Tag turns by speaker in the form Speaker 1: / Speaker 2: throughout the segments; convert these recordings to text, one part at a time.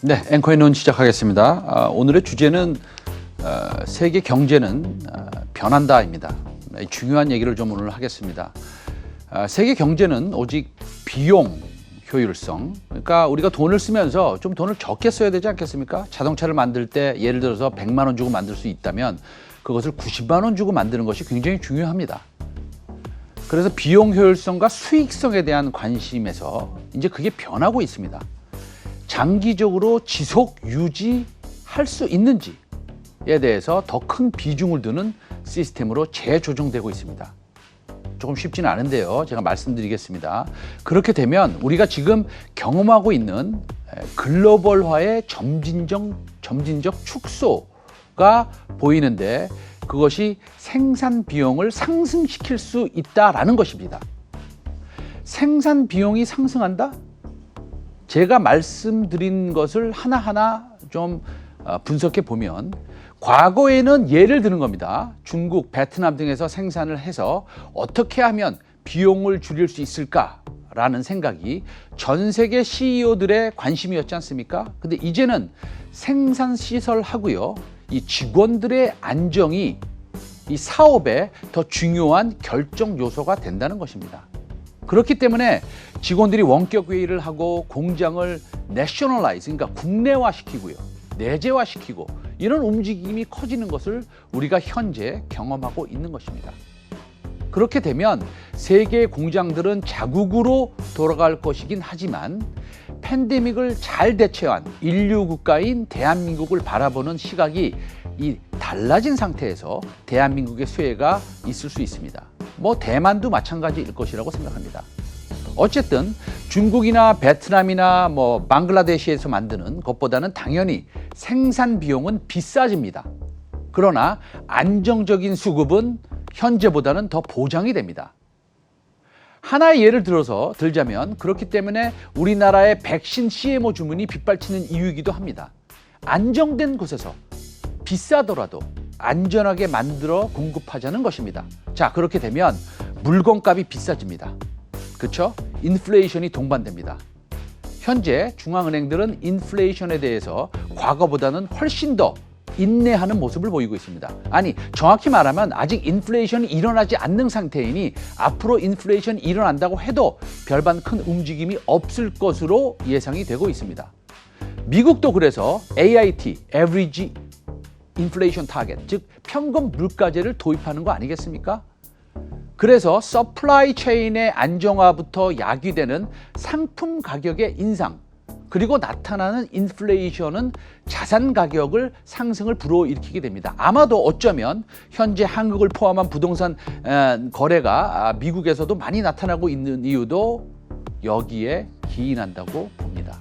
Speaker 1: 네, 앵커의 논 시작하겠습니다. 오늘의 주제는 세계 경제는 변한다입니다. 중요한 얘기를 좀 오늘 하겠습니다. 세계 경제는 오직 비용 효율성, 그러니까 우리가 돈을 쓰면서 좀 돈을 적게 써야 되지 않겠습니까? 자동차를 만들 때 예를 들어서 100만 원 주고 만들 수 있다면 그것을 90만 원 주고 만드는 것이 굉장히 중요합니다. 그래서 비용 효율성과 수익성에 대한 관심에서 이제 그게 변하고 있습니다. 장기적으로 지속 유지할 수 있는지에 대해서 더 큰 비중을 두는 시스템으로 재조정되고 있습니다. 조금 쉽지는 않은데요. 제가 말씀드리겠습니다. 그렇게 되면 우리가 지금 경험하고 있는 글로벌화의 점진적 축소가 보이는데 그것이 생산 비용을 상승시킬 수 있다라는 것입니다. 생산 비용이 상승한다? 제가 말씀드린 것을 하나하나 좀 분석해 보면 과거에는 예를 드는 겁니다. 중국, 베트남 등에서 생산을 해서 어떻게 하면 비용을 줄일 수 있을까라는 생각이 전 세계 CEO들의 관심이었지 않습니까? 근데 이제는 생산 시설하고요, 이 직원들의 안정이 이 사업에 더 중요한 결정 요소가 된다는 것입니다. 그렇기 때문에 직원들이 원격 회의를 하고 공장을 내셔널라이즈, 그러니까 국내화시키고요, 내재화시키고 이런 움직임이 커지는 것을 우리가 현재 경험하고 있는 것입니다. 그렇게 되면 세계 공장들은 자국으로 돌아갈 것이긴 하지만 팬데믹을 잘 대처한 인류 국가인 대한민국을 바라보는 시각이 이 달라진 상태에서 대한민국의 수혜가 있을 수 있습니다. 대만도 마찬가지일 것이라고 생각합니다. 어쨌든 중국이나 베트남이나 방글라데시에서 만드는 것보다는 당연히 생산 비용은 비싸집니다. 그러나 안정적인 수급은 현재보다는 더 보장이 됩니다. 하나의 예를 들자면 그렇기 때문에 우리나라의 백신 CMO 주문이 빗발치는 이유이기도 합니다. 안정된 곳에서 비싸더라도 안전하게 만들어 공급하자는 것입니다. 자, 그렇게 되면 물건값이 비싸집니다. 그렇죠? 인플레이션이 동반됩니다. 현재 중앙은행들은 인플레이션에 대해서 과거보다는 훨씬 더 인내하는 모습을 보이고 있습니다. 아니, 정확히 말하면 아직 인플레이션이 일어나지 않는 상태이니 앞으로 인플레이션이 일어난다고 해도 별반 큰 움직임이 없을 것으로 예상이 되고 있습니다. 미국도 그래서 AIT, Average Inflation Target, 즉 평균 물가제를 도입하는 거 아니겠습니까? 그래서 서플라이 체인의 안정화부터 야기되는 상품 가격의 인상, 그리고 나타나는 인플레이션은 자산 가격을 상승을 불어일으키게 됩니다. 아마도 어쩌면 현재 한국을 포함한 부동산 거래가 미국에서도 많이 나타나고 있는 이유도 여기에 기인한다고 봅니다.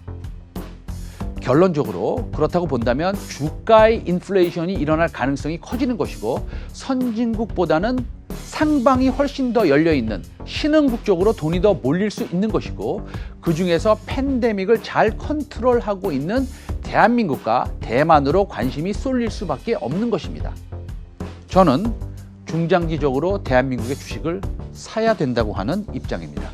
Speaker 1: 결론적으로 그렇다고 본다면 주가의 인플레이션이 일어날 가능성이 커지는 것이고 선진국보다는 상방이 훨씬 더 열려있는 신흥국 쪽으로 돈이 더 몰릴 수 있는 것이고 그중에서 팬데믹을 잘 컨트롤하고 있는 대한민국과 대만으로 관심이 쏠릴 수밖에 없는 것입니다. 저는 중장기적으로 대한민국의 주식을 사야 된다고 하는 입장입니다.